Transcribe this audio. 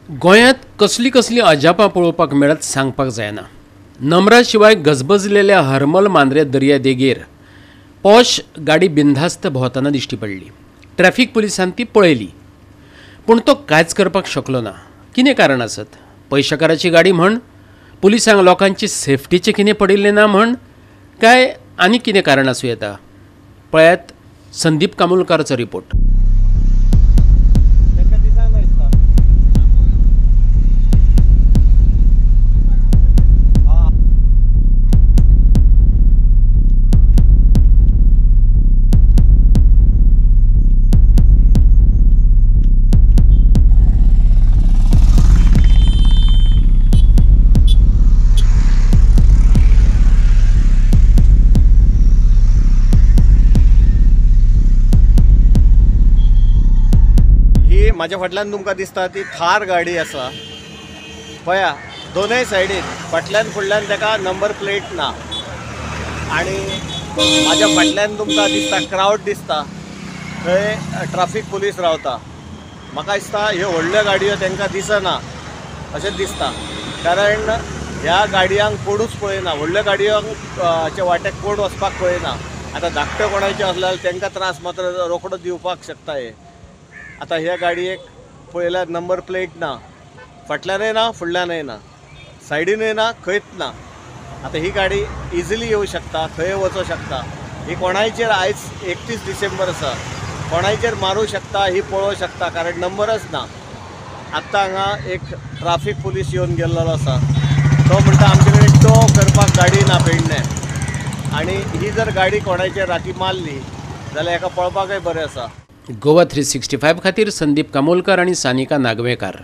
गोंयांत कसली कसली अजापां पळोवपाक मेळत सांगपाक जायना। नंबरा शिवाय गजबजलेल्या हरमल मांद्रे दर्या देगेर पॉश गाडी बिनधास्त भोंवताना दिश्टी पडली। ट्रॅफिक पुलिसांन ती पळयली, पूण तो कांयच करपाक शकलो ना। कितें कारण आसत? पयशाकाराची गाडी म्हण, पुलिसांक लोकांची सेफ्टीचें कितें पडिल्लें ना म्हण, काय आनी कितें कारण आसूं येता? पळयात संदीप कामोलकाराचो रिपोर्ट। माझ्या फाटल्यान तुमकां दिसता ती थार गाडी आसा पळया, दोनूय सायडीन फाटल्यान फुडल्यान ताका नंबर प्लेट ना। आणि माझ्या फाटल्यान तुमकां दिसता क्राउड दिसता, थंय ट्रॅफिक पुलीस रावता। म्हाका दिसता ह्यो व्हडल्यो गाडयो तांकां दिसना अशें दिसता, कारण ह्या गाडयांक कोणूच पळयना, व्हडल्यो गाडयांक वाटेक कोण वचपाक पळयना। आतां धाकट्यो कोणाच्यो आसल्यार तांकां त्रास मात्र रोखडो दिवपाक शकता हे। आता ह्या गाडयेक पळयल्यार नंबर प्लेट ना, फाटल्यानय ना फुडल्यानय ना, सायडीनय ना, खंयच ना। आता ही गाडी इजिली येवं शकता, खंय वचूं शकता। ही कोणायचेर आयज 31 डिसेंबर आसा, कोणायचेर मारूं शकता, ही पळोवं शकता, कारण नंबरच ना। आत्तां हांगा एक ट्रॅफिक पुलीस येवन गेल्लो आसा, तो म्हणटा आमचे कडेन टो करपाक गाडी ना पेडण्यान। आणि ही जर गाडी कोणायचेर राती मारली जाल्यार हेका पळोवपाकय बरें आसा। गोवा 365 खातीर संदीप कामोलकार आणि सानिका नागवेकार।